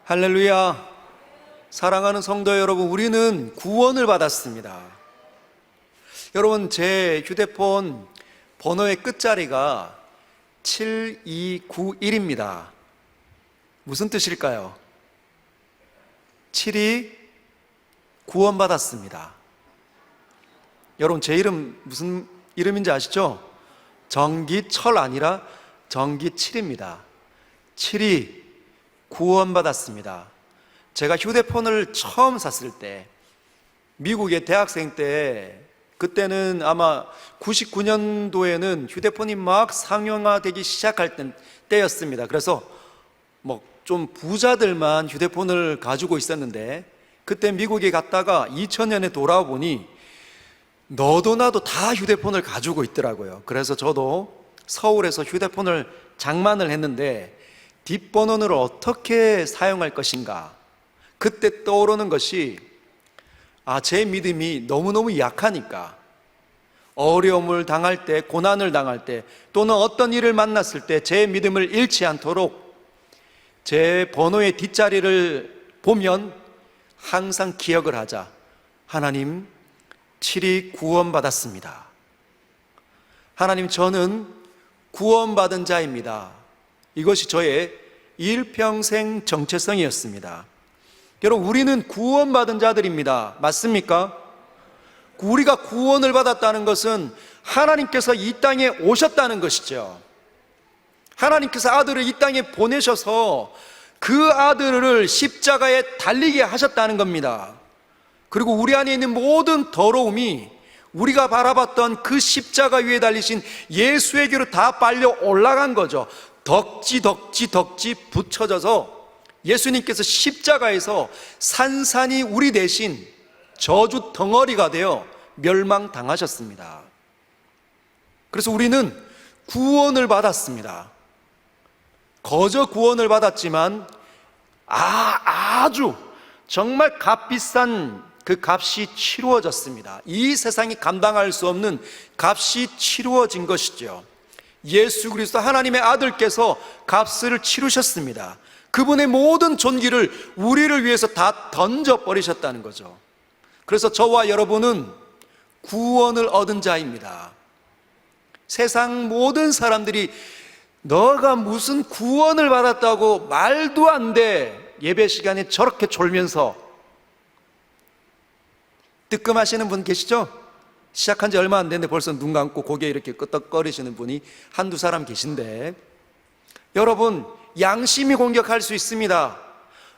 할렐루야. 사랑하는 성도 여러분, 우리는 구원을 받았습니다. 여러분, 제 휴대폰 번호의 끝자리가 7291입니다. 무슨 뜻일까요? 7이 구원받았습니다. 여러분, 제 이름 무슨 이름인지 아시죠? 정기철 아니라 정기칠입니다. 7이 구원받았습니다. 제가 휴대폰을 처음 샀을 때, 미국의 대학생 때, 그때는 아마 99년도에는 휴대폰이 막 상용화되기 시작할 때였습니다. 그래서 좀 부자들만 휴대폰을 가지고 있었는데, 그때 미국에 갔다가 2000년에 돌아와 보니 너도 나도 다 휴대폰을 가지고 있더라고요. 그래서 저도 서울에서 휴대폰을 장만을 했는데, 뒷번호를 어떻게 사용할 것인가, 그때 떠오르는 것이 제 믿음이 너무너무 약하니까 어려움을 당할 때, 고난을 당할 때, 또는 어떤 일을 만났을 때 제 믿음을 잃지 않도록 제 번호의 뒷자리를 보면 항상 기억을 하자. 하나님, 7이 구원받았습니다. 하나님, 저는 구원받은 자입니다. 이것이 저의 일평생 정체성이었습니다. 여러분, 우리는 구원받은 자들입니다. 맞습니까? 우리가 구원을 받았다는 것은 하나님께서 이 땅에 오셨다는 것이죠. 하나님께서 아들을 이 땅에 보내셔서 그 아들을 십자가에 달리게 하셨다는 겁니다. 그리고 우리 안에 있는 모든 더러움이 우리가 바라봤던 그 십자가 위에 달리신 예수에게로 다 빨려 올라간 거죠. 덕지 붙여져서 예수님께서 십자가에서 산산이 우리 대신 저주 덩어리가 되어 멸망당하셨습니다. 그래서 우리는 구원을 받았습니다. 거저 구원을 받았지만 아주 정말 값비싼 그 값이 치루어졌습니다. 이 세상이 감당할 수 없는 값이 치루어진 것이죠. 예수 그리스도 하나님의 아들께서 값을 치르셨습니다. 그분의 모든 존귀를 우리를 위해서 다 던져버리셨다는 거죠. 그래서 저와 여러분은 구원을 얻은 자입니다. 세상 모든 사람들이 너가 무슨 구원을 받았다고 말도 안 돼, 예배 시간에 저렇게 졸면서, 뜨끔하시는 분 계시죠? 시작한 지 얼마 안 됐는데 벌써 눈 감고 고개 이렇게 끄덕거리시는 분이 한두 사람 계신데, 여러분, 양심이 공격할 수 있습니다.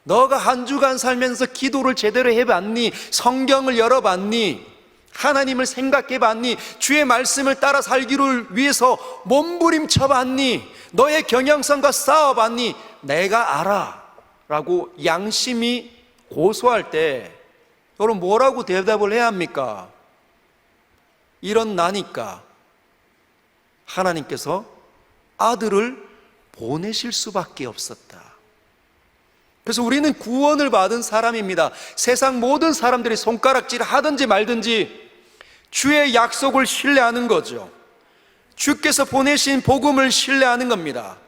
너가 한 주간 살면서 기도를 제대로 해봤니? 성경을 열어봤니? 하나님을 생각해봤니? 주의 말씀을 따라 살기를 위해서 몸부림쳐봤니? 너의 경영성과 싸워봤니? 내가 알아 라고 양심이 고소할 때 여러분, 뭐라고 대답을 해야 합니까? 이런 나니까 하나님께서 아들을 보내실 수밖에 없었다. 그래서 우리는 구원을 받은 사람입니다. 세상 모든 사람들이 손가락질 하든지 말든지 주의 약속을 신뢰하는 거죠. 주께서 보내신 복음을 신뢰하는 겁니다.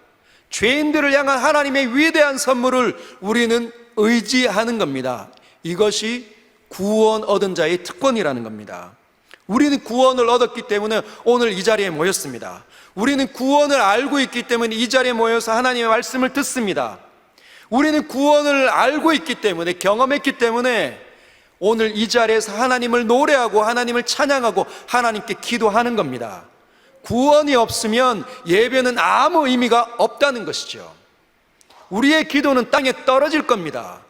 죄인들을 향한 하나님의 위대한 선물을 우리는 의지하는 겁니다. 이것이 구원 얻은 자의 특권이라는 겁니다. 우리는 구원을 얻었기 때문에 오늘 이 자리에 모였습니다. 우리는 구원을 알고 있기 때문에 이 자리에 모여서 하나님의 말씀을 듣습니다. 우리는 구원을 알고 있기 때문에, 경험했기 때문에 오늘 이 자리에서 하나님을 노래하고 하나님을 찬양하고 하나님께 기도하는 겁니다. 구원이 없으면 예배는 아무 의미가 없다는 것이죠. 우리의 기도는 땅에 떨어질 겁니다.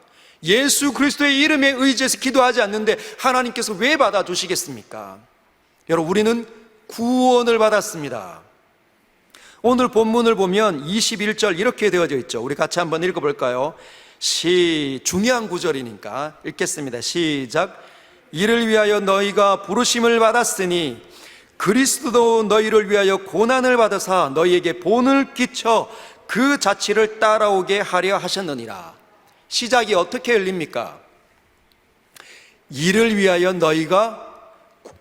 예수 그리스도의 이름에 의지해서 기도하지 않는데 하나님께서 왜 받아주시겠습니까? 여러분, 우리는 구원을 받았습니다. 오늘 본문을 보면 21절 이렇게 되어져 있죠. 우리 같이 한번 읽어볼까요? 중요한 구절이니까 읽겠습니다. 시작. 이를 위하여 너희가 부르심을 받았으니 그리스도도 너희를 위하여 고난을 받으사 너희에게 본을 끼쳐 그 자취를 따라오게 하려 하셨느니라. 시작이 어떻게 열립니까? 이를 위하여 너희가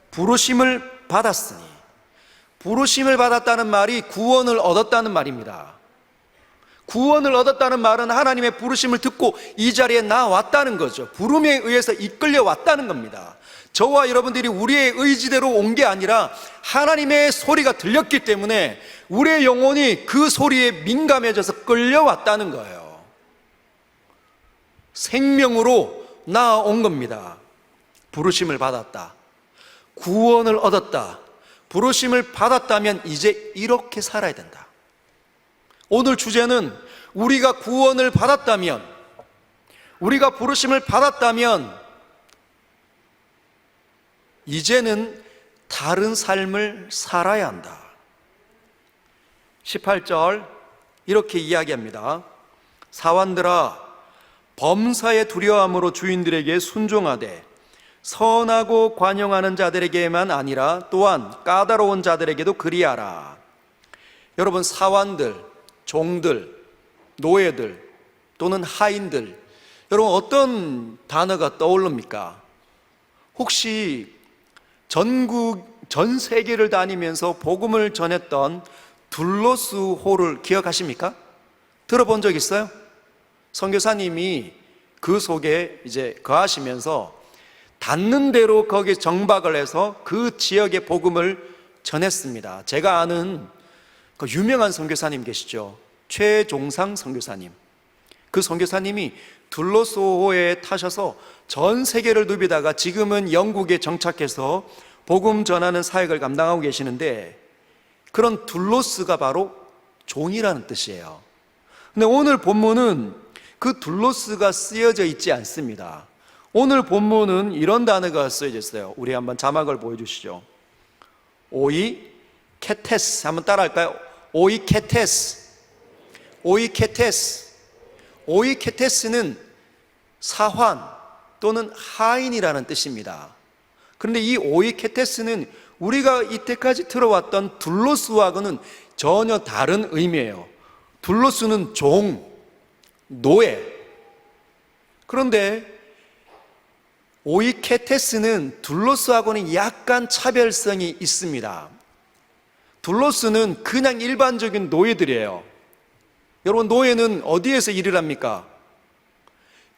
부르심을 받았으니, 부르심을 받았다는 말이 구원을 얻었다는 말입니다. 구원을 얻었다는 말은 하나님의 부르심을 듣고 이 자리에 나왔다는 거죠. 부름에 의해서 이끌려 왔다는 겁니다. 저와 여러분들이 우리의 의지대로 온 게 아니라 하나님의 소리가 들렸기 때문에 우리의 영혼이 그 소리에 민감해져서 끌려왔다는 거예요. 생명으로 나온 겁니다. 부르심을 받았다, 구원을 얻었다, 부르심을 받았다면 이제 이렇게 살아야 된다. 오늘 주제는 우리가 구원을 받았다면, 우리가 부르심을 받았다면 이제는 다른 삶을 살아야 한다. 18절 이렇게 이야기합니다. 사환들아, 범사의 두려움으로 주인들에게 순종하되 선하고 관용하는 자들에게만 아니라 또한 까다로운 자들에게도 그리하라. 여러분, 사환들, 종들, 노예들 또는 하인들, 여러분 어떤 단어가 떠오릅니까? 혹시 전 세계를 다니면서 복음을 전했던 둘로스 호를 기억하십니까? 들어본 적 있어요? 선교사님이 그 속에 이제 거하시면서 닿는 대로 거기에 정박을 해서 그 지역의 복음을 전했습니다. 제가 아는 그 유명한 선교사님 계시죠? 최종상 선교사님. 그 선교사님이 둘로스호에 타셔서 전 세계를 누비다가 지금은 영국에 정착해서 복음 전하는 사역을 감당하고 계시는데, 그런 둘로스가 바로 종이라는 뜻이에요. 근데 오늘 본문은 그 둘로스가 쓰여져 있지 않습니다. 오늘 본문은 이런 단어가 쓰여져 있어요. 우리 한번 자막을 보여주시죠. 오이 케테스, 한번 따라할까요? 오이 케테스. 오이 케테스. 오이 케테스는 사환 또는 하인이라는 뜻입니다. 그런데 이 오이 케테스는 우리가 이때까지 들어왔던 둘로스하고는 전혀 다른 의미예요. 둘로스는 종, 노예. 그런데 오이 케테스는 둘로스하고는 약간 차별성이 있습니다. 둘로스는 그냥 일반적인 노예들이에요. 여러분, 노예는 어디에서 일을 합니까?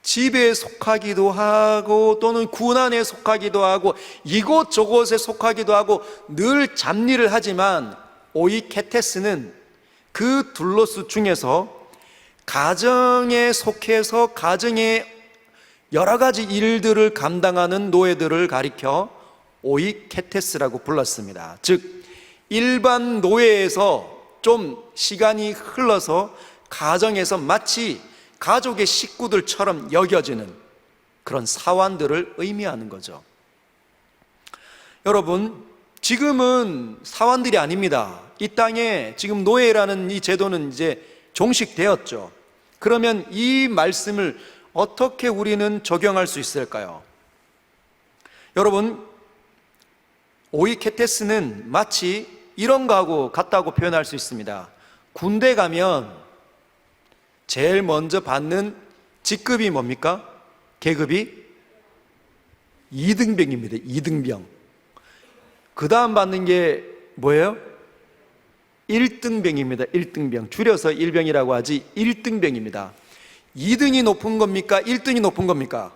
집에 속하기도 하고 또는 군안에 속하기도 하고 이곳저곳에 속하기도 하고 늘 잡일을 하지만 오이케테스는 그 둘로스 중에서 가정에 속해서 가정의 여러 가지 일들을 감당하는 노예들을 가리켜 오이케테스라고 불렀습니다. 즉 일반 노예에서 좀 시간이 흘러서 가정에서 마치 가족의 식구들처럼 여겨지는 그런 사환들을 의미하는 거죠. 여러분, 지금은 사환들이 아닙니다. 이 땅에 지금 노예라는 이 제도는 이제 종식되었죠. 그러면 이 말씀을 어떻게 우리는 적용할 수 있을까요? 여러분, 오이케테스는 마치 이런 거하고 같다고 표현할 수 있습니다. 군대 가면 제일 먼저 받는 직급이 뭡니까? 계급이 2등병입니다. 2등병. 그 다음 받는 게 뭐예요? 1등병입니다. 1등병. 줄여서 1병이라고 하지 1등병입니다. 2등이 높은 겁니까? 1등이 높은 겁니까?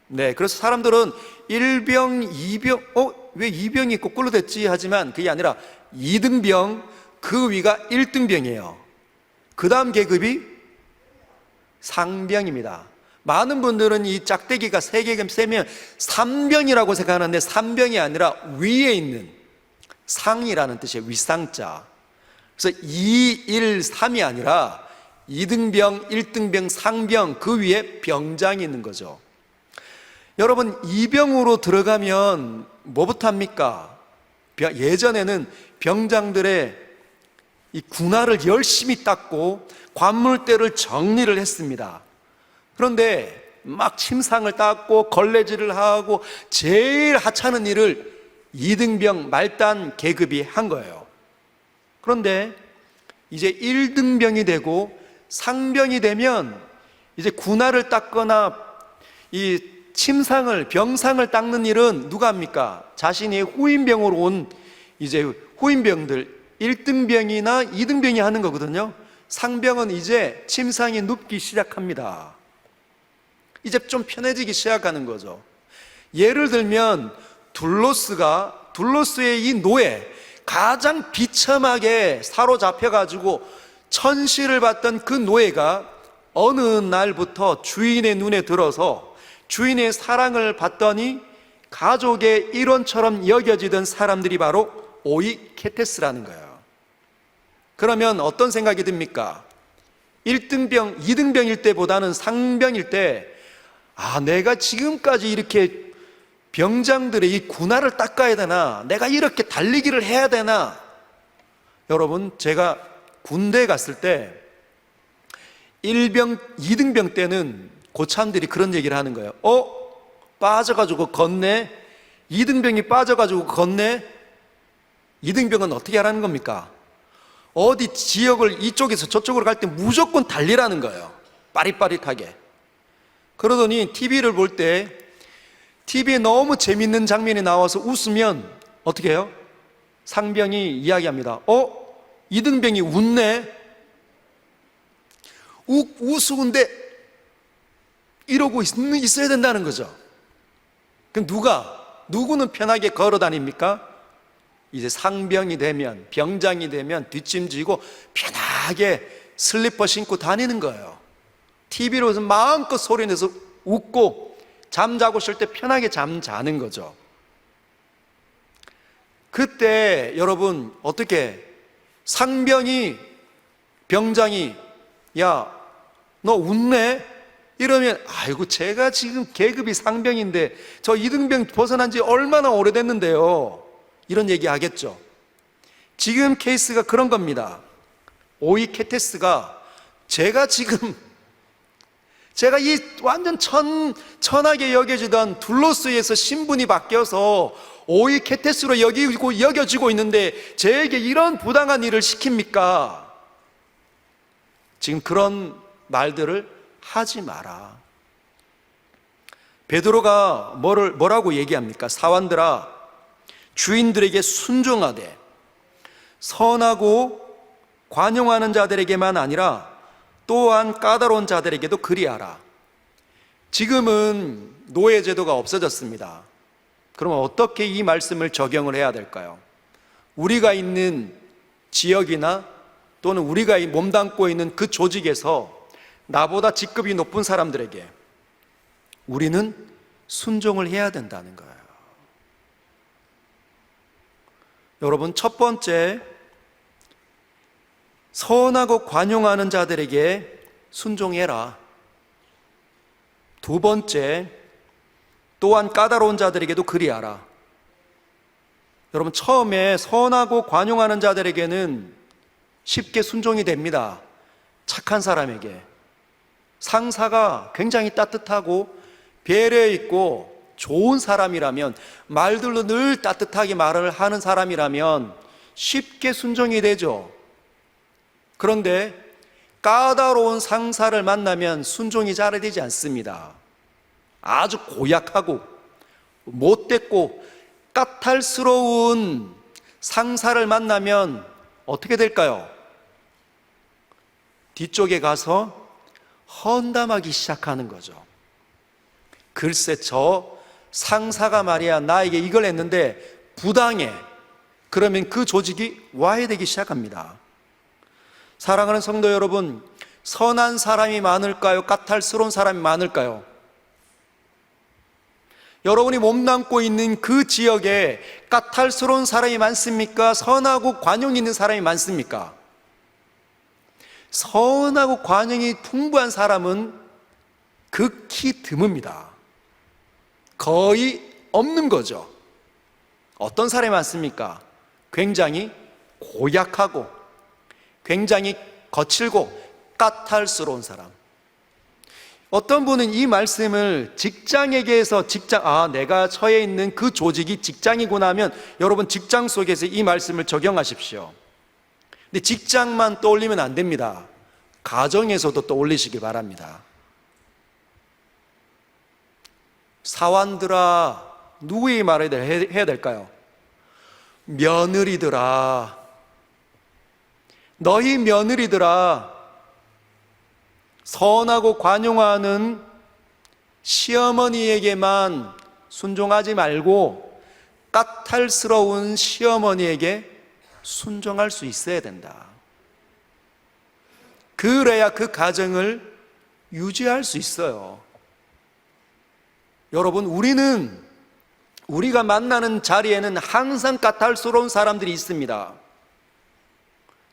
네, 그래서 사람들은 1병, 2병, 왜 2병이 거꾸로 됐지? 하지만 그게 아니라 2등병, 그 위가 1등병이에요. 그 다음 계급이 상병입니다. 많은 분들은 이 짝대기가 3개가 세면 3병이라고 생각하는데 3병이 아니라 위에 있는 상이라는 뜻이에요. 위상자. 그래서 2, 1, 3이 아니라 2등병, 1등병, 상병, 그 위에 병장이 있는 거죠. 여러분, 2병으로 들어가면 뭐부터 합니까? 예전에는 병장들의 이 군화를 열심히 닦고 관물대를 정리를 했습니다. 그런데 막 침상을 닦고 걸레질을 하고 제일 하찮은 일을 2등병 말단 계급이 한 거예요. 그런데 이제 1등병이 되고 상병이 되면 이제 군화를 닦거나 이 침상을, 병상을 닦는 일은 누가 합니까? 자신이 후임병으로 온 이제 후임병들 1등병이나 2등병이 하는 거거든요. 상병은 이제 침상에 눕기 시작합니다. 이제 좀 편해지기 시작하는 거죠. 예를 들면 둘로스의 이 노예, 가장 비참하게 사로잡혀가지고 천시를 받던 그 노예가 어느 날부터 주인의 눈에 들어서 주인의 사랑을 받더니 가족의 일원처럼 여겨지던 사람들이 바로 오이케테스라는 거예요. 그러면 어떤 생각이 듭니까? 1등병, 2등병일 때보다는 상병일 때, 내가 지금까지 이렇게 병장들의 이 군화를 닦아야 되나? 내가 이렇게 달리기를 해야 되나? 여러분, 제가 군대에 갔을 때 1병, 2등병 때는 고참들이 그런 얘기를 하는 거예요. 빠져가지고 걷네? 2등병이 빠져가지고 걷네? 2등병은 어떻게 하라는 겁니까? 어디 지역을 이쪽에서 저쪽으로 갈 때 무조건 달리라는 거예요. 빠릿빠릿하게. 그러더니 TV를 볼 때 TV에 너무 재밌는 장면이 나와서 웃으면 어떻게 해요? 상병이 이야기합니다. 2등병이 웃네? 우스운데 이러고 있어야 된다는 거죠. 그럼 누구는 편하게 걸어 다닙니까? 이제 상병이 되면, 병장이 되면 뒷짐지고 편하게 슬리퍼 신고 다니는 거예요. TV로 마음껏 소리내서 웃고 잠자고 쉴 때 편하게 잠자는 거죠. 그때 여러분 어떻게 상병이 병장이 야, 너 웃네? 이러면 아이고 제가 지금 계급이 상병인데 저 2등병 벗어난 지 얼마나 오래됐는데요. 이런 얘기 하겠죠. 지금 케이스가 그런 겁니다. 오이케테스가 제가 이 완전 천하게 여겨지던 둘로스에서 신분이 바뀌어서 오이케테스로 여겨지고 있는데 저에게 이런 부당한 일을 시킵니까? 지금 그런 말들을 하지 마라. 베드로가 뭐라고 얘기합니까? 사환들아, 주인들에게 순종하되 선하고 관용하는 자들에게만 아니라 또한 까다로운 자들에게도 그리하라. 지금은 노예제도가 없어졌습니다. 그러면 어떻게 이 말씀을 적용을 해야 될까요? 우리가 있는 지역이나 또는 우리가 몸담고 있는 그 조직에서 나보다 직급이 높은 사람들에게 우리는 순종을 해야 된다는 거예요. 여러분, 첫 번째, 선하고 관용하는 자들에게 순종해라. 두 번째, 또한 까다로운 자들에게도 그리하라. 여러분, 처음에 선하고 관용하는 자들에게는 쉽게 순종이 됩니다. 착한 사람에게. 상사가 굉장히 따뜻하고 배려해 있고 좋은 사람이라면, 말들로 늘 따뜻하게 말을 하는 사람이라면 쉽게 순종이 되죠. 그런데 까다로운 상사를 만나면 순종이 잘 되지 않습니다. 아주 고약하고 못됐고 까탈스러운 상사를 만나면 어떻게 될까요? 뒤쪽에 가서 헌담하기 시작하는 거죠. 글쎄, 저 상사가 말이야 나에게 이걸 했는데 부당해. 그러면 그 조직이 와해되기 시작합니다. 사랑하는 성도 여러분, 선한 사람이 많을까요? 까탈스러운 사람이 많을까요? 여러분이 몸담고 있는 그 지역에 까탈스러운 사람이 많습니까? 선하고 관용이 있는 사람이 많습니까? 선하고 관용이 풍부한 사람은 극히 드뭅니다. 거의 없는 거죠. 어떤 사람이 많습니까? 굉장히 고약하고 굉장히 거칠고 까탈스러운 사람. 어떤 분은 이 말씀을 직장에게서 내가 처해 있는 그 조직이 직장이구나 하면 여러분 직장 속에서 이 말씀을 적용하십시오. 근데 직장만 떠올리면 안 됩니다. 가정에서도 떠올리시기 바랍니다. 사환들아, 누구의 말을 해야 될까요? 며느리들아, 너희 며느리들아, 선하고 관용하는 시어머니에게만 순종하지 말고 까탈스러운 시어머니에게 순종할 수 있어야 된다. 그래야 그 가정을 유지할 수 있어요. 여러분, 우리가 만나는 자리에는 항상 까탈스러운 사람들이 있습니다.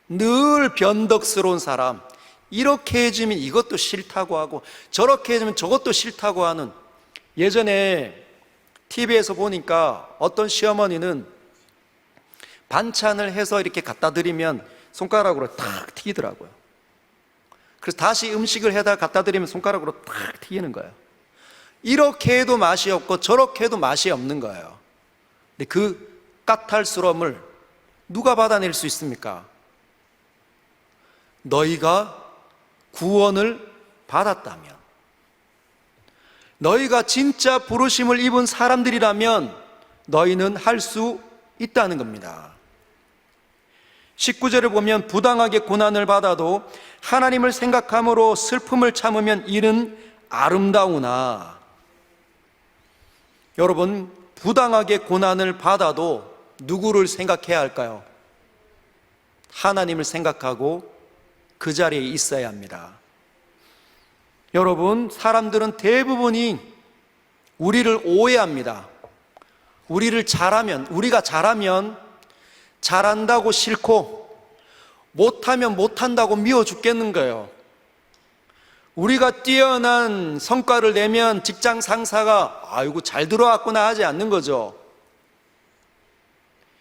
늘 변덕스러운 사람, 이렇게 해주면 이것도 싫다고 하고 저렇게 해주면 저것도 싫다고 하는. 예전에 TV에서 보니까 어떤 시어머니는 반찬을 해서 이렇게 갖다 드리면 손가락으로 탁 튀기더라고요. 그래서 다시 음식을 해다 갖다 드리면 손가락으로 탁 튀기는 거예요. 이렇게 해도 맛이 없고 저렇게 해도 맛이 없는 거예요. 근데 그 까탈스러움을 누가 받아낼 수 있습니까? 너희가 구원을 받았다면, 너희가 진짜 부르심을 입은 사람들이라면 너희는 할 수 있다는 겁니다. 19절을 보면 부당하게 고난을 받아도 하나님을 생각함으로 슬픔을 참으면 이는 아름다우나. 여러분, 부당하게 고난을 받아도 누구를 생각해야 할까요? 하나님을 생각하고 그 자리에 있어야 합니다. 여러분, 사람들은 대부분이 우리를 오해합니다. 우리가 잘하면 잘한다고 싫고 못하면 못한다고 미워 죽겠는 거예요. 우리가 뛰어난 성과를 내면 직장 상사가 아이고 잘 들어왔구나 하지 않는 거죠.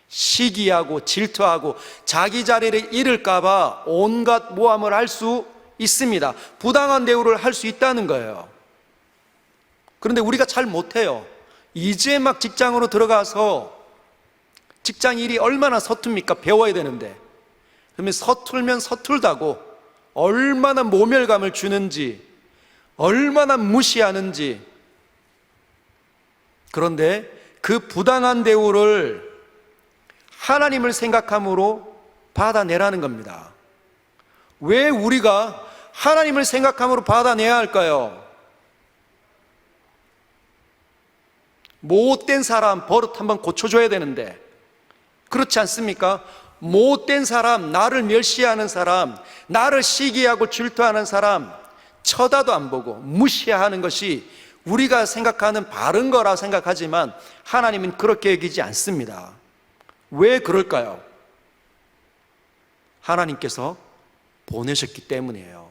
시기하고 질투하고 자기 자리를 잃을까 봐 온갖 모함을 할 수 있습니다. 부당한 대우를 할 수 있다는 거예요. 그런데 우리가 잘 못해요. 이제 막 직장으로 들어가서 직장 일이 얼마나 서툽니까? 배워야 되는데. 그러면 서툴면 서툴다고 얼마나 모멸감을 주는지, 얼마나 무시하는지. 그런데 그 부당한 대우를 하나님을 생각함으로 받아내라는 겁니다. 왜 우리가 하나님을 생각함으로 받아내야 할까요? 못된 사람 버릇 한번 고쳐줘야 되는데 그렇지 않습니까? 못된 사람, 나를 멸시하는 사람, 나를 시기하고 질투하는 사람 쳐다도 안 보고 무시하는 것이 우리가 생각하는 바른 거라 생각하지만 하나님은 그렇게 여기지 않습니다. 왜 그럴까요? 하나님께서 보내셨기 때문이에요.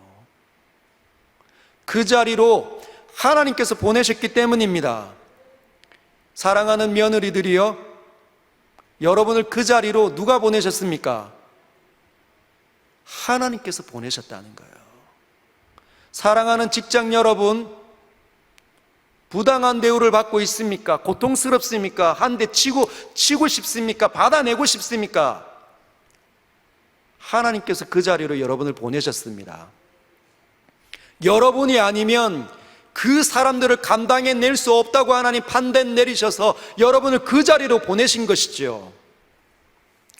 그 자리로 하나님께서 보내셨기 때문입니다. 사랑하는 며느리들이여, 여러분을 그 자리로 누가 보내셨습니까? 하나님께서 보내셨다는 거예요. 사랑하는 직장 여러분, 부당한 대우를 받고 있습니까? 고통스럽습니까? 한 대 치고 싶습니까? 받아내고 싶습니까? 하나님께서 그 자리로 여러분을 보내셨습니다. 여러분이 아니면 그 사람들을 감당해낼 수 없다고 하나님 판단 내리셔서 여러분을 그 자리로 보내신 것이죠.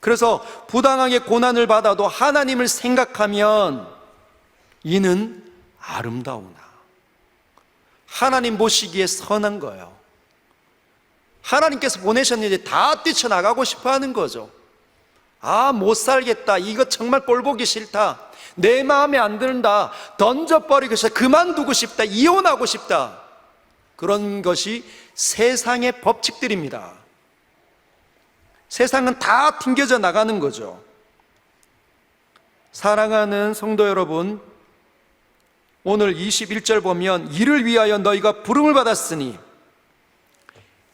그래서 부당하게 고난을 받아도 하나님을 생각하면 이는 아름다우나. 하나님 보시기에 선한 거예요. 하나님께서 보내셨는데 다 뛰쳐나가고 싶어 하는 거죠. 아, 못 살겠다. 이거 정말 꼴보기 싫다. 내 마음에 안 든다. 던져버리고 싶다. 그만두고 싶다. 이혼하고 싶다. 그런 것이 세상의 법칙들입니다. 세상은 다 튕겨져 나가는 거죠. 사랑하는 성도 여러분, 오늘 21절 보면 이를 위하여 너희가 부름을 받았으니,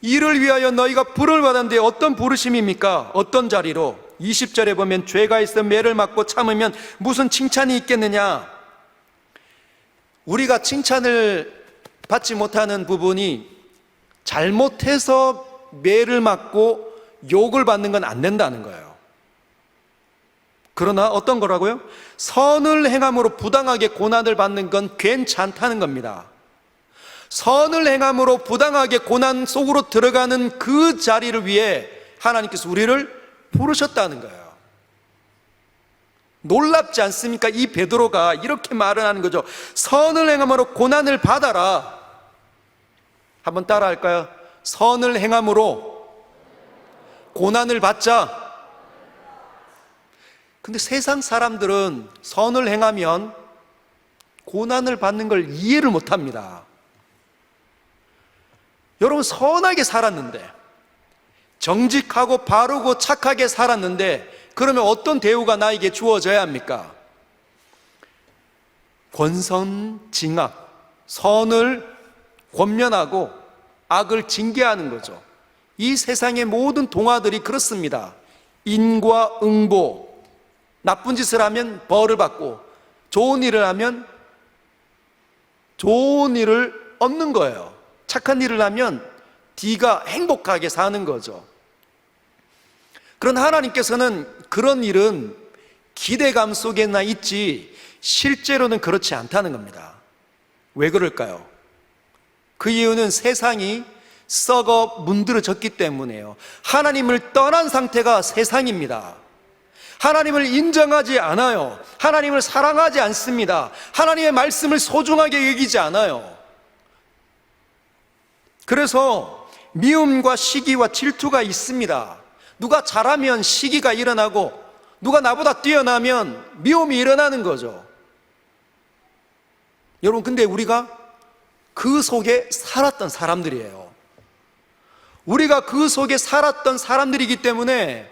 이를 위하여 너희가 부름을 받았는데 어떤 부르심입니까? 어떤 자리로? 20절에 보면 죄가 있어 매를 맞고 참으면 무슨 칭찬이 있겠느냐? 우리가 칭찬을 받지 못하는 부분이 잘못해서 매를 맞고 욕을 받는 건 안 된다는 거예요. 그러나 어떤 거라고요? 선을 행함으로 부당하게 고난을 받는 건 괜찮다는 겁니다. 선을 행함으로 부당하게 고난 속으로 들어가는 그 자리를 위해 하나님께서 우리를 부르셨다는 거예요. 놀랍지 않습니까? 이 베드로가 이렇게 말을 하는 거죠. 선을 행함으로 고난을 받아라. 한번 따라 할까요? 선을 행함으로 고난을 받자. 근데 세상 사람들은 선을 행하면 고난을 받는 걸 이해를 못 합니다. 여러분, 선하게 살았는데, 정직하고 바르고 착하게 살았는데, 그러면 어떤 대우가 나에게 주어져야 합니까? 권선징악, 선을 권면하고 악을 징계하는 거죠. 이 세상의 모든 동화들이 그렇습니다. 인과응보, 나쁜 짓을 하면 벌을 받고 좋은 일을 하면 좋은 일을 얻는 거예요. 착한 일을 하면 네가 행복하게 사는 거죠. 그러나 하나님께서는 그런 일은 기대감 속에나 있지 실제로는 그렇지 않다는 겁니다. 왜 그럴까요? 그 이유는 세상이 썩어 문드러졌기 때문이에요. 하나님을 떠난 상태가 세상입니다. 하나님을 인정하지 않아요. 하나님을 사랑하지 않습니다. 하나님의 말씀을 소중하게 여기지 않아요. 그래서 미움과 시기와 질투가 있습니다. 누가 잘하면 시기가 일어나고 누가 나보다 뛰어나면 미움이 일어나는 거죠. 여러분, 근데 우리가 그 속에 살았던 사람들이에요. 우리가 그 속에 살았던 사람들이기 때문에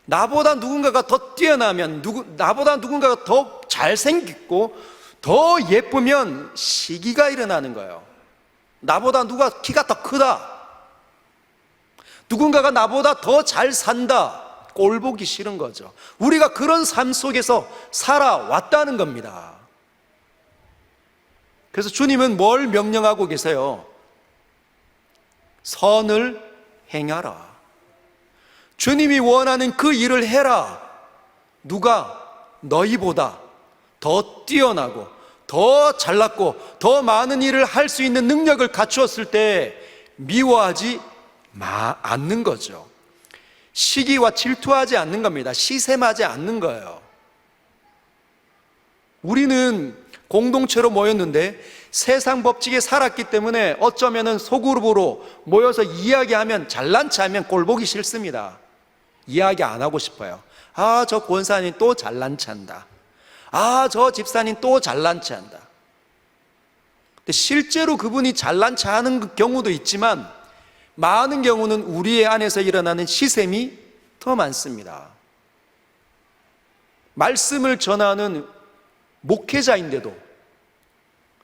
나보다 누군가가 더 뛰어나면, 나보다 누군가가 더 잘생겼고 더 예쁘면 시기가 일어나는 거예요. 나보다 누가 키가 더 크다, 누군가가 나보다 더 잘 산다, 꼴 보기 싫은 거죠. 우리가 그런 삶 속에서 살아왔다는 겁니다. 그래서 주님은 뭘 명령하고 계세요? 선을 행하라. 주님이 원하는 그 일을 해라. 누가 너희보다 더 뛰어나고 더 잘났고 더 많은 일을 할 수 있는 능력을 갖추었을 때 미워하지 않는 거죠. 시기와 질투하지 않는 겁니다. 시샘하지 않는 거예요. 우리는 공동체로 모였는데 세상 법칙에 살았기 때문에 어쩌면 소그룹으로 모여서 이야기하면, 잘난 체하면 꼴보기 싫습니다. 이야기 안 하고 싶어요. 아, 저 권사님 또 잘난 체한다. 아, 저 집사님 또 잘난 체한다. 근데 실제로 그분이 잘난 체하는 경우도 있지만 많은 경우는 우리의 안에서 일어나는 시샘이 더 많습니다. 말씀을 전하는 목회자인데도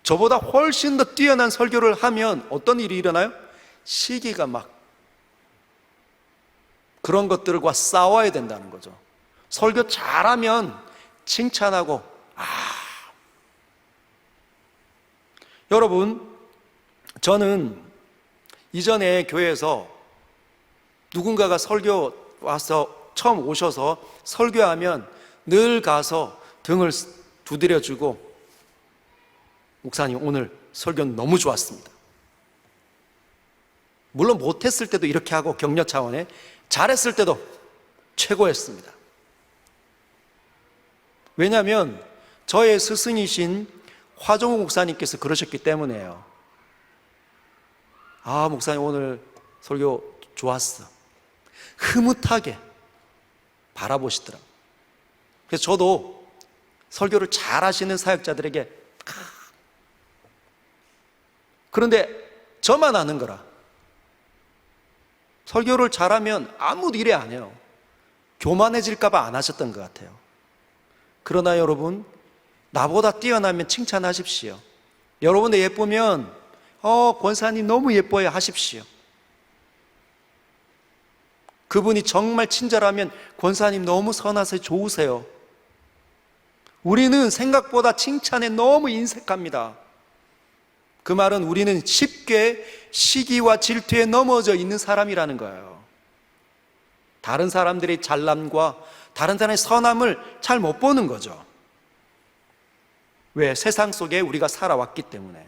저보다 훨씬 더 뛰어난 설교를 하면 어떤 일이 일어나요? 시기가 막 그런 것들과 싸워야 된다는 거죠. 설교 잘하면 칭찬하고, 여러분, 저는 이전에 교회에서 누군가가 설교 와서 처음 오셔서 설교하면 늘 가서 등을 두드려주고, 목사님 오늘 설교는 너무 좋았습니다. 물론 못했을 때도 이렇게 하고 격려 차원에, 잘했을 때도 최고였습니다. 왜냐하면 저의 스승이신 화종우 목사님께서 그러셨기 때문에요. 아, 목사님 오늘 설교 좋았어. 흐뭇하게 바라보시더라고요. 그래서 저도 설교를 잘 하시는 사역자들에게, 그런데 저만 아는 거라. 설교를 잘하면 아무도 이래 안 해요. 교만해질까 봐 안 하셨던 것 같아요. 그러나 여러분, 나보다 뛰어나면 칭찬하십시오. 여러분도 예쁘면 권사님 너무 예뻐요 하십시오. 그분이 정말 친절하면 권사님 너무 선하세요, 좋으세요. 우리는 생각보다 칭찬에 너무 인색합니다. 그 말은 우리는 쉽게 시기와 질투에 넘어져 있는 사람이라는 거예요. 다른 사람들의 잘남과 다른 사람의 선함을 잘 못 보는 거죠. 왜? 세상 속에 우리가 살아왔기 때문에.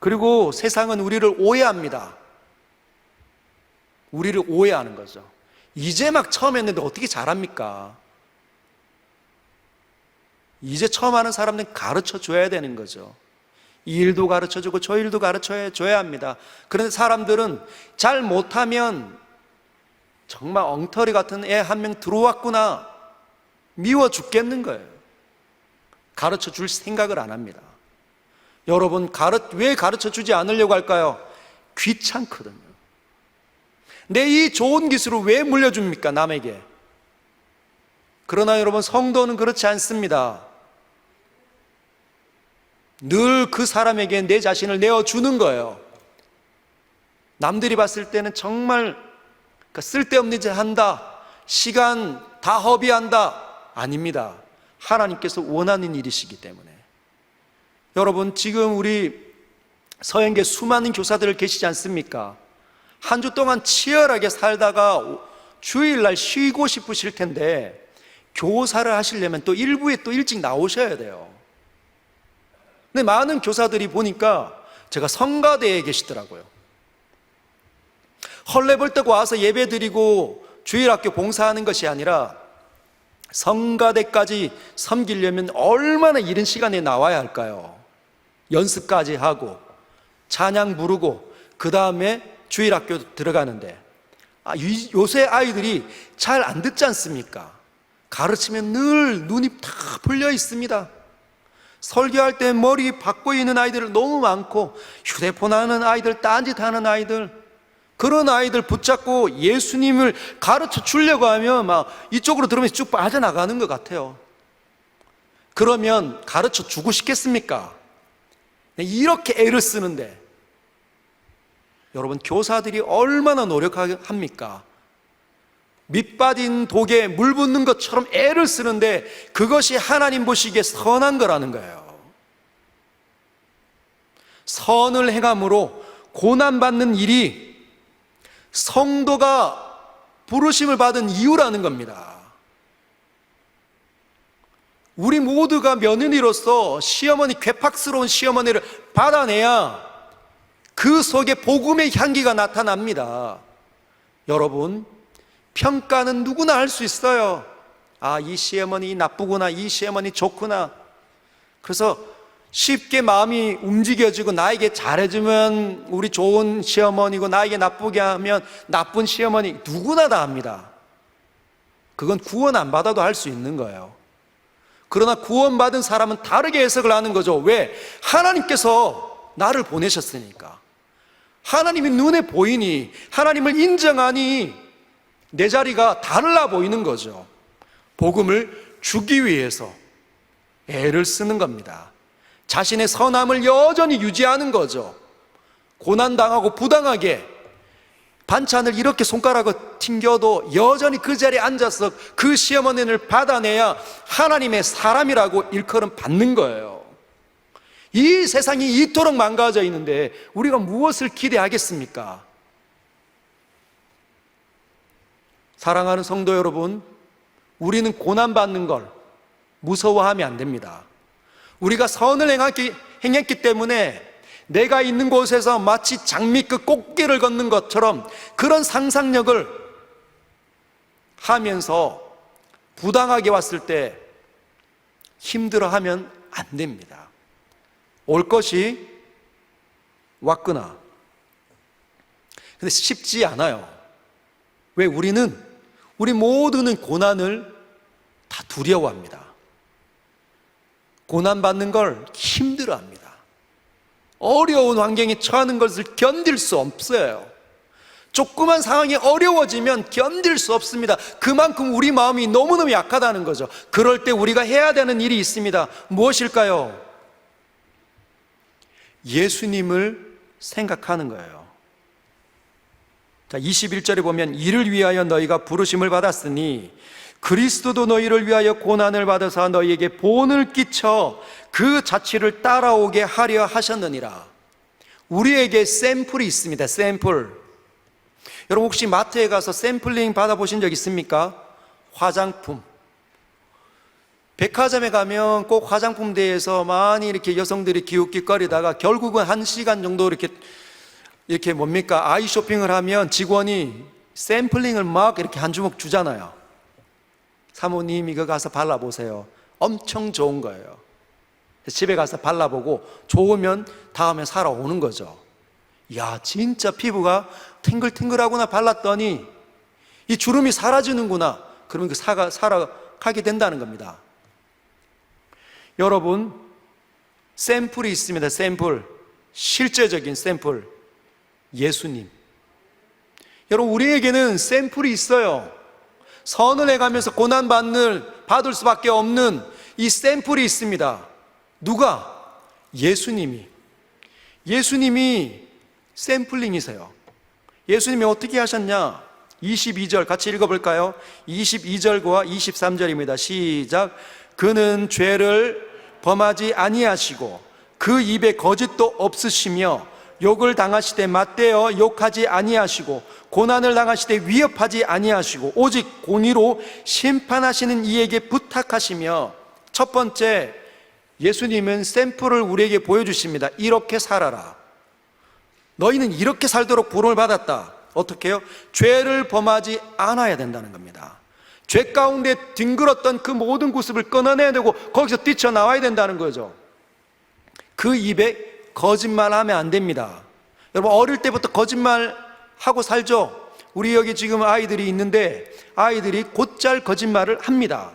그리고 세상은 우리를 오해합니다. 우리를 오해하는 거죠. 이제 막 처음 했는데 어떻게 잘합니까? 이제 처음 하는 사람들은 가르쳐 줘야 되는 거죠. 이 일도 가르쳐 주고 저 일도 가르쳐 줘야 합니다. 그런데 사람들은 잘 못하면 정말 엉터리 같은 애 한 명 들어왔구나, 미워 죽겠는 거예요. 가르쳐 줄 생각을 안 합니다. 여러분, 왜 가르쳐 주지 않으려고 할까요? 귀찮거든요. 내 이 좋은 기술을 왜 물려줍니까, 남에게? 그러나 여러분, 성도는 그렇지 않습니다. 늘 그 사람에게 내 자신을 내어주는 거예요. 남들이 봤을 때는 정말 쓸데없는 짓 한다, 시간 다 허비한다, 아닙니다. 하나님께서 원하는 일이시기 때문에. 여러분, 지금 우리 서영계 수많은 교사들 계시지 않습니까? 한 주 동안 치열하게 살다가 주일날 쉬고 싶으실 텐데 교사를 하시려면 또 일부에 또 일찍 나오셔야 돼요. 근데 많은 교사들이 보니까 제가 성가대에 계시더라고요. 헐레벌떡 와서 예배 드리고 주일학교 봉사하는 것이 아니라 성가대까지 섬기려면 얼마나 이른 시간에 나와야 할까요? 연습까지 하고 찬양 부르고 그 다음에 주일학교 들어가는데, 요새 아이들이 잘 안 듣지 않습니까? 가르치면 늘 눈이 다 풀려 있습니다. 설교할 때 머리 박고 있는 아이들 너무 많고, 휴대폰 하는 아이들, 딴짓하는 아이들, 그런 아이들 붙잡고 예수님을 가르쳐 주려고 하면 막 이쪽으로 들으면서 쭉 빠져나가는 것 같아요. 그러면 가르쳐 주고 싶겠습니까? 이렇게 애를 쓰는데, 여러분, 교사들이 얼마나 노력합니까? 밑빠진 독에 물 붓는 것처럼 애를 쓰는데 그것이 하나님 보시기에 선한 거라는 거예요. 선을 행함으로 고난받는 일이 성도가 부르심을 받은 이유라는 겁니다. 우리 모두가 며느리로서 시어머니, 괴팍스러운 시어머니를 받아내야 그 속에 복음의 향기가 나타납니다. 여러분, 평가는 누구나 할 수 있어요. 이 시어머니 나쁘구나, 이 시어머니 좋구나. 그래서 쉽게 마음이 움직여지고, 나에게 잘해주면 우리 좋은 시어머니고 나에게 나쁘게 하면 나쁜 시어머니, 누구나 다 합니다. 그건 구원 안 받아도 할 수 있는 거예요. 그러나 구원받은 사람은 다르게 해석을 하는 거죠. 왜? 하나님께서 나를 보내셨으니까. 하나님이 눈에 보이니, 하나님을 인정하니 내 자리가 달라 보이는 거죠. 복음을 주기 위해서 애를 쓰는 겁니다. 자신의 선함을 여전히 유지하는 거죠. 고난당하고 부당하게 반찬을 이렇게 손가락을 튕겨도 여전히 그 자리에 앉아서 그 시어머니를 받아내야 하나님의 사람이라고 일컬음 받는 거예요. 이 세상이 이토록 망가져 있는데 우리가 무엇을 기대하겠습니까? 사랑하는 성도 여러분, 우리는 고난받는 걸 무서워하면 안 됩니다. 우리가 선을 행했기 때문에 내가 있는 곳에서 마치 장미끝 꽃길을 걷는 것처럼 그런 상상력을 하면서 부당하게 왔을 때 힘들어하면 안 됩니다. 올 것이 왔구나. 근데 쉽지 않아요. 왜? 우리 모두는 고난을 다 두려워합니다. 고난받는 걸 힘들어합니다. 어려운 환경에 처하는 것을 견딜 수 없어요. 조그만 상황이 어려워지면 견딜 수 없습니다. 그만큼 우리 마음이 너무너무 약하다는 거죠. 그럴 때 우리가 해야 되는 일이 있습니다. 무엇일까요? 예수님을 생각하는 거예요. 자, 21절에 보면 이를 위하여 너희가 부르심을 받았으니 그리스도도 너희를 위하여 고난을 받으사 너희에게 본을 끼쳐 그 자취를 따라오게 하려 하셨느니라. 우리에게 샘플이 있습니다. 샘플. 여러분, 혹시 마트에 가서 샘플링 받아보신 적 있습니까? 화장품. 백화점에 가면 꼭 화장품 대에서 많이 이렇게 여성들이 기웃기웃거리다가 결국은 1시간 정도 이렇게 뭡니까? 아이 쇼핑을 하면 직원이 샘플링을 막 이렇게 한 주먹 주잖아요. 사모님, 이거 가서 발라보세요. 엄청 좋은 거예요. 집에 가서 발라보고 좋으면 다음에 사러 오는 거죠. 야, 진짜 피부가 탱글탱글하구나 발랐더니 이 주름이 사라지는구나. 그러면 그 사러 가게 된다는 겁니다. 여러분, 샘플이 있습니다. 샘플. 실제적인 샘플. 예수님. 여러분, 우리에게는 샘플이 있어요. 선을 해가면서 받을 수밖에 없는 이 샘플이 있습니다. 누가? 예수님이. 예수님이 샘플링이세요. 예수님이 어떻게 하셨냐? 22절 같이 읽어볼까요? 22절과 23절입니다. 시작. 그는 죄를 범하지 아니하시고 그 입에 거짓도 없으시며 욕을 당하시되 맞대어 욕하지 아니하시고 고난을 당하시되 위협하지 아니하시고 오직 공의로 심판하시는 이에게 부탁하시며. 첫 번째, 예수님은 샘플을 우리에게 보여주십니다. 이렇게 살아라. 너희는 이렇게 살도록 부름을 받았다. 어떻게 해요? 죄를 범하지 않아야 된다는 겁니다. 죄 가운데 뒹굴었던 그 모든 구습을 끊어내야 되고 거기서 뛰쳐나와야 된다는 거죠. 그 입에 거짓말하면 안 됩니다. 여러분, 어릴 때부터 거짓말하고 살죠. 우리 여기 지금 아이들이 있는데 아이들이 곧잘 거짓말을 합니다.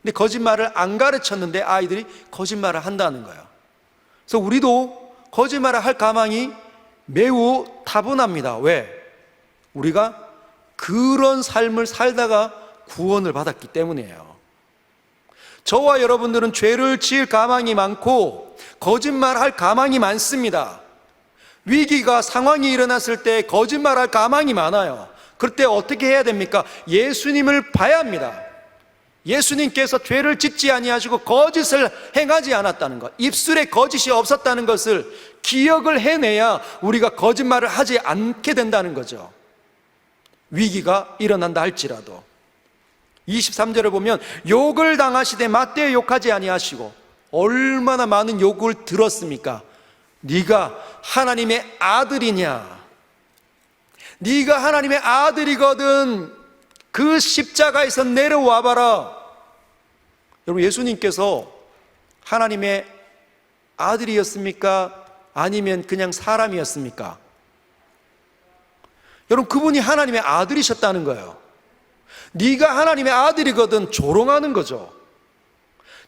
근데 거짓말을 안 가르쳤는데 아이들이 거짓말을 한다는 거예요. 그래서 우리도 거짓말을 할 가망이 매우 타분합니다. 왜? 우리가 그런 삶을 살다가 구원을 받았기 때문이에요. 저와 여러분들은 죄를 지을 가망이 많고 거짓말할 가망이 많습니다. 위기가 상황이 일어났을 때 거짓말할 가망이 많아요. 그럴 때 어떻게 해야 됩니까? 예수님을 봐야 합니다. 예수님께서 죄를 짓지 아니하시고 거짓을 행하지 않았다는 것, 입술에 거짓이 없었다는 것을 기억을 해내야 우리가 거짓말을 하지 않게 된다는 거죠. 위기가 일어난다 할지라도. 23절을 보면 욕을 당하시되 맞대어 욕하지 아니하시고. 얼마나 많은 욕을 들었습니까? 네가 하나님의 아들이냐? 네가 하나님의 아들이거든 그 십자가에서 내려와 봐라. 여러분, 예수님께서 하나님의 아들이었습니까? 아니면 그냥 사람이었습니까? 여러분, 그분이 하나님의 아들이셨다는 거예요. 네가 하나님의 아들이거든 조롱하는 거죠.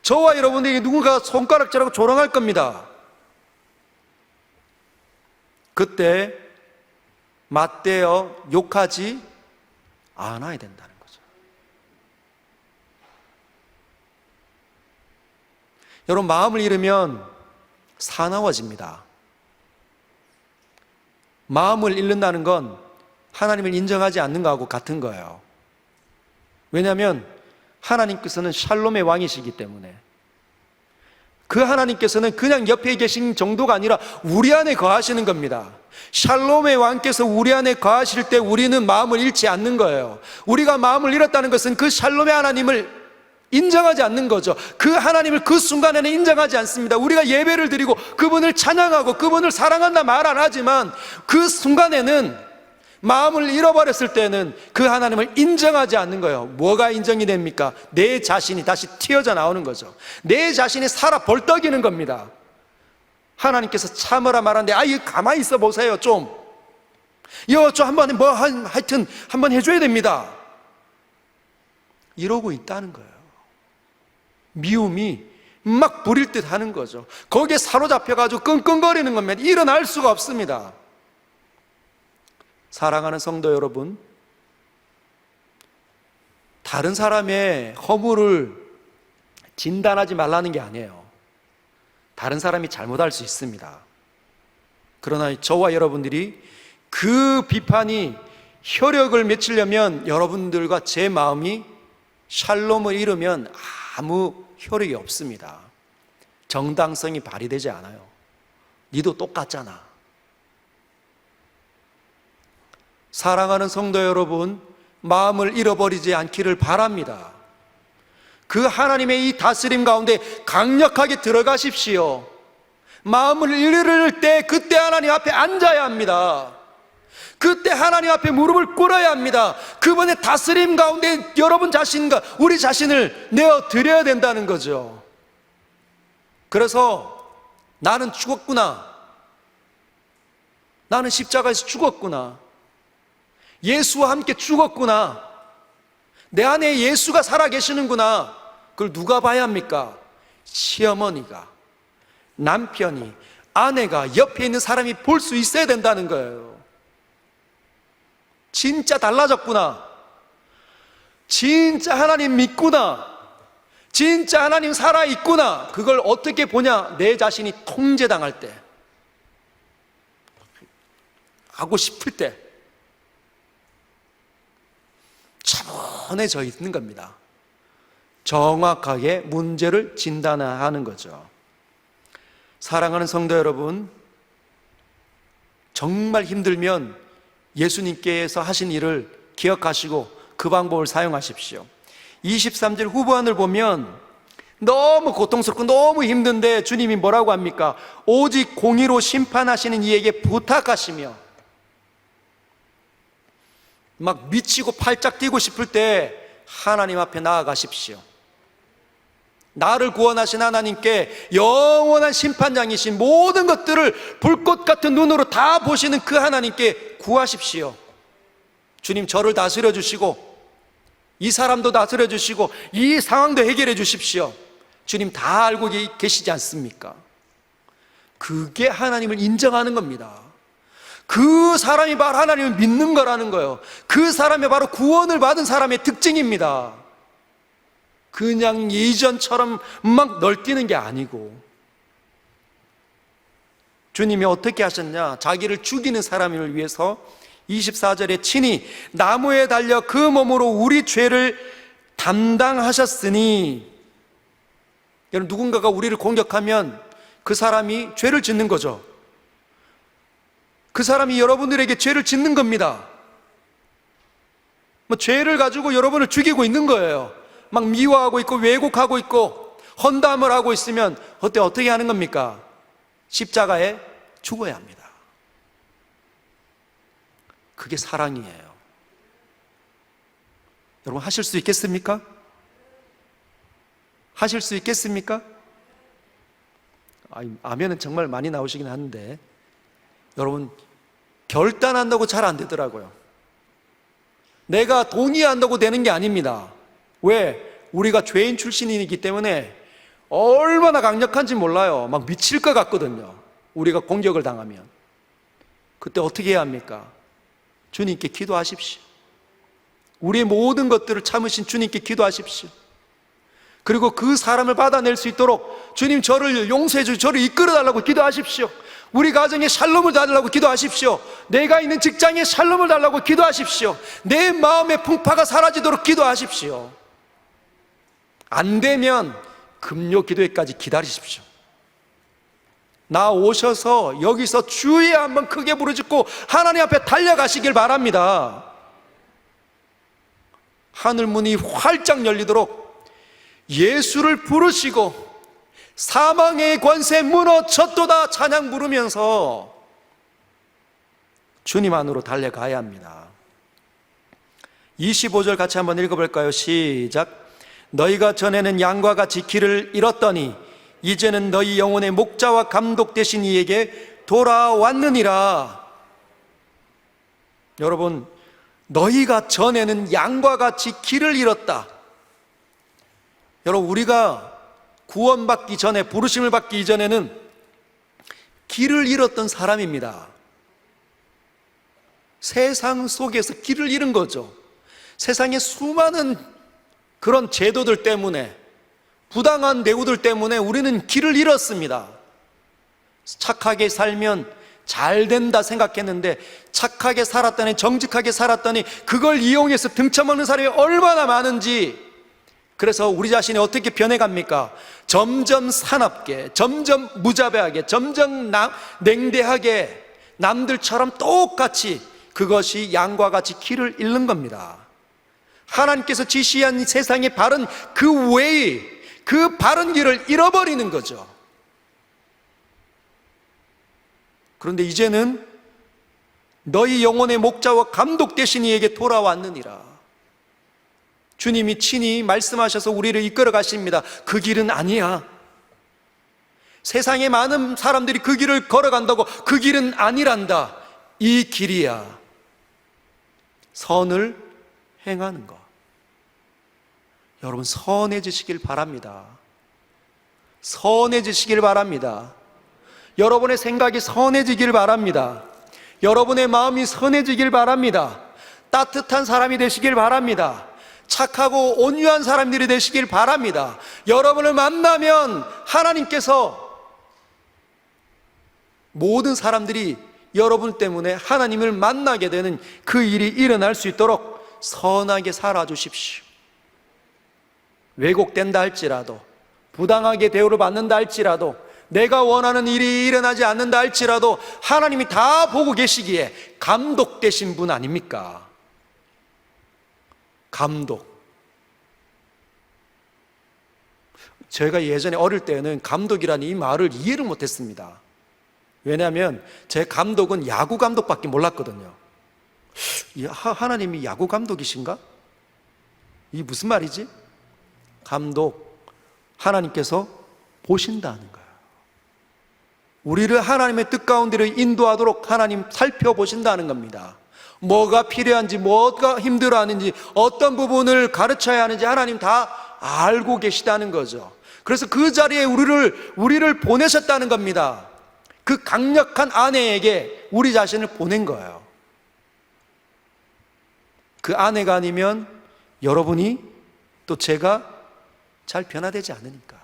저와 여러분들에게 누군가 손가락질하고 조롱할 겁니다. 그때 맞대어 욕하지 않아야 된다는 거죠. 여러분, 마음을 잃으면 사나워집니다. 마음을 잃는다는 건 하나님을 인정하지 않는 거하고 같은 거예요. 왜냐하면 하나님께서는 샬롬의 왕이시기 때문에. 그 하나님께서는 그냥 옆에 계신 정도가 아니라 우리 안에 거하시는 겁니다. 샬롬의 왕께서 우리 안에 거하실 때 우리는 마음을 잃지 않는 거예요. 우리가 마음을 잃었다는 것은 그 샬롬의 하나님을 인정하지 않는 거죠. 그 하나님을 그 순간에는 인정하지 않습니다. 우리가 예배를 드리고 그분을 찬양하고 그분을 사랑한다 말 안 하지만 그 순간에는, 마음을 잃어버렸을 때는 그 하나님을 인정하지 않는 거예요. 뭐가 인정이 됩니까? 내 자신이 다시 튀어져 나오는 거죠. 내 자신이 살아 벌떡이는 겁니다. 하나님께서 참으라 말하는데 이거 가만히 있어 보세요. 이거 좀 한번 하여튼 한번 해줘야 됩니다. 이러고 있다는 거예요. 미움이 막 부릴 듯 하는 거죠. 거기에 사로잡혀가지고 끙끙거리는 겁니다. 일어날 수가 없습니다. 사랑하는 성도 여러분, 다른 사람의 허물을 진단하지 말라는 게 아니에요. 다른 사람이 잘못할 수 있습니다. 그러나 저와 여러분들이 그 비판이 효력을 맺히려면 여러분들과 제 마음이 샬롬을 잃으면 아무 효력이 없습니다. 정당성이 발휘되지 않아요. 니도 똑같잖아. 사랑하는 성도 여러분, 마음을 잃어버리지 않기를 바랍니다. 그 하나님의 이 다스림 가운데 강력하게 들어가십시오. 마음을 잃을 때 그때 하나님 앞에 앉아야 합니다. 그때 하나님 앞에 무릎을 꿇어야 합니다. 그분의 다스림 가운데 여러분 자신과 우리 자신을 내어 드려야 된다는 거죠. 그래서 나는 죽었구나, 나는 십자가에서 죽었구나, 예수와 함께 죽었구나, 내 안에 예수가 살아계시는구나, 그걸 누가 봐야 합니까? 시어머니가, 남편이, 아내가, 옆에 있는 사람이 볼 수 있어야 된다는 거예요. 진짜 달라졌구나, 진짜 하나님 믿구나, 진짜 하나님 살아있구나. 그걸 어떻게 보냐? 내 자신이 통제당할 때, 하고 싶을 때 차분해져 있는 겁니다. 정확하게 문제를 진단하는 거죠. 사랑하는 성도 여러분, 정말 힘들면 예수님께서 하신 일을 기억하시고 그 방법을 사용하십시오. 23절 후반을 보면 너무 고통스럽고 너무 힘든데 주님이 뭐라고 합니까? 오직 공의로 심판하시는 이에게 부탁하시며, 막 미치고 팔짝 뛰고 싶을 때 하나님 앞에 나아가십시오. 나를 구원하신 하나님께, 영원한 심판장이신 모든 것들을 불꽃 같은 눈으로 다 보시는 그 하나님께 구하십시오. 주님, 저를 다스려 주시고 이 사람도 다스려 주시고 이 상황도 해결해 주십시오. 주님 다 알고 계시지 않습니까? 그게 하나님을 인정하는 겁니다. 그 사람이 바로 하나님을 믿는 거라는 거예요. 그 사람이 바로 구원을 받은 사람의 특징입니다. 그냥 예전처럼 막 널뛰는 게 아니고. 주님이 어떻게 하셨냐? 자기를 죽이는 사람을 위해서 24절에 친히 나무에 달려 그 몸으로 우리 죄를 담당하셨으니, 여러분, 누군가가 우리를 공격하면 그 사람이 죄를 짓는 거죠. 그 사람이 여러분들에게 죄를 짓는 겁니다. 죄를 가지고 여러분을 죽이고 있는 거예요. 막 미워하고 있고 왜곡하고 있고 헌담을 하고 있으면 어떻게 하는 겁니까? 십자가에 죽어야 합니다. 그게 사랑이에요. 여러분, 하실 수 있겠습니까? 하실 수 있겠습니까? 아멘은 정말 많이 나오시긴 하는데, 여러분, 결단한다고 잘 안 되더라고요. 내가 동의한다고 되는 게 아닙니다. 왜? 우리가 죄인 출신이기 때문에 얼마나 강력한지 몰라요. 막 미칠 것 같거든요. 우리가 공격을 당하면. 그때 어떻게 해야 합니까? 주님께 기도하십시오. 우리의 모든 것들을 참으신 주님께 기도하십시오. 그리고 그 사람을 받아낼 수 있도록 주님, 저를 용서해 주시고 저를 이끌어 달라고 기도하십시오. 우리 가정에 샬롬을 달라고 기도하십시오. 내가 있는 직장에 샬롬을 달라고 기도하십시오. 내 마음의 풍파가 사라지도록 기도하십시오. 안 되면 금요 기도회까지 기다리십시오. 나오셔서 여기서 주에 한번 크게 부르짖고 하나님 앞에 달려가시길 바랍니다. 하늘 문이 활짝 열리도록 예수를 부르시고 사망의 권세 무너졌도다 찬양 부르면서 주님 안으로 달려가야 합니다. 25절 같이 한번 읽어볼까요? 시작. 너희가 전에는 양과 같이 길을 잃었더니 이제는 너희 영혼의 목자와 감독 되신 이에게 돌아왔느니라. 여러분, 너희가 전에는 양과 같이 길을 잃었다. 여러분, 우리가 구원받기 전에, 부르심을 받기 이전에는 길을 잃었던 사람입니다. 세상 속에서 길을 잃은 거죠. 세상의 수많은 그런 제도들 때문에, 부당한 대우들 때문에 우리는 길을 잃었습니다. 착하게 살면 잘 된다 생각했는데 착하게 살았더니, 정직하게 살았더니 그걸 이용해서 등쳐먹는 사람이 얼마나 많은지. 그래서 우리 자신이 어떻게 변해갑니까? 점점 사납게, 점점 무자비하게, 점점 냉대하게, 남들처럼 똑같이, 그것이 양과 같이 길을 잃는 겁니다. 하나님께서 지시한 세상의 바른 그 웨이, 그 바른 길을 잃어버리는 거죠. 그런데 이제는 너희 영혼의 목자와 감독 되신 이에게 돌아왔느니라. 주님이 친히 말씀하셔서 우리를 이끌어 가십니다. 그 길은 아니야. 세상에 많은 사람들이 그 길을 걸어간다고 그 길은 아니란다. 이 길이야. 선을 행하는 것. 여러분, 선해지시길 바랍니다. 선해지시길 바랍니다. 여러분의 생각이 선해지길 바랍니다. 여러분의 마음이 선해지길 바랍니다. 따뜻한 사람이 되시길 바랍니다. 착하고 온유한 사람들이 되시길 바랍니다. 여러분을 만나면 하나님께서 모든 사람들이 여러분 때문에 하나님을 만나게 되는 그 일이 일어날 수 있도록 선하게 살아주십시오. 왜곡된다 할지라도, 부당하게 대우를 받는다 할지라도, 내가 원하는 일이 일어나지 않는다 할지라도 하나님이 다 보고 계시기에 감독되신 분 아닙니까? 감독. 제가 예전에 어릴 때는 감독이라는 이 말을 이해를 못했습니다. 왜냐하면 제 감독은 야구 감독밖에 몰랐거든요. 하나님이 야구 감독이신가? 이게 무슨 말이지? 감독, 하나님께서 보신다는 거예요. 우리를 하나님의 뜻 가운데로 인도하도록 하나님 살펴보신다는 겁니다. 뭐가 필요한지, 뭐가 힘들어하는지, 어떤 부분을 가르쳐야 하는지 하나님 다 알고 계시다는 거죠. 그래서 그 자리에 우리를 보내셨다는 겁니다. 그 강력한 아내에게 우리 자신을 보낸 거예요. 그 아내가 아니면 여러분이 또 제가 잘 변화되지 않으니까.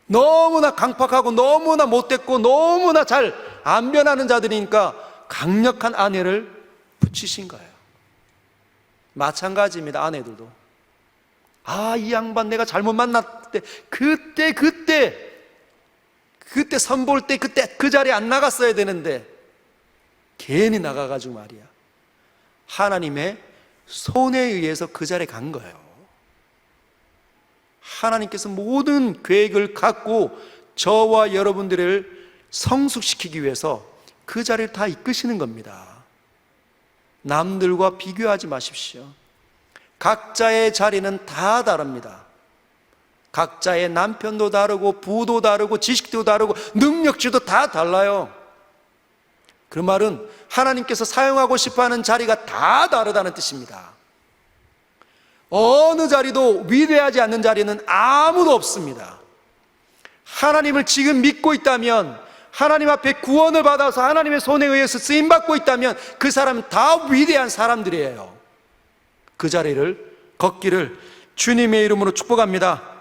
너무나 강팍하고 너무나 못됐고 너무나 잘 안 변하는 자들이니까 강력한 아내를 붙이신 거예요. 마찬가지입니다. 아내들도. 이 양반 내가 잘못 만났을 때 그때 선볼 때 그때 그 자리에 안 나갔어야 되는데 괜히 나가가지고 말이야. 하나님의 손에 의해서 그 자리에 간 거예요. 하나님께서 모든 계획을 갖고 저와 여러분들을 성숙시키기 위해서 그 자리를 다 이끄시는 겁니다. 남들과 비교하지 마십시오. 각자의 자리는 다 다릅니다. 각자의 남편도 다르고 부도 다르고 지식도 다르고 능력치도 다 달라요. 그 말은 하나님께서 사용하고 싶어하는 자리가 다 다르다는 뜻입니다. 어느 자리도 위대하지 않는 자리는 아무도 없습니다. 하나님을 지금 믿고 있다면, 하나님 앞에 구원을 받아서 하나님의 손에 의해서 쓰임받고 있다면 그 사람은 다 위대한 사람들이에요. 그 자리를 걷기를 주님의 이름으로 축복합니다.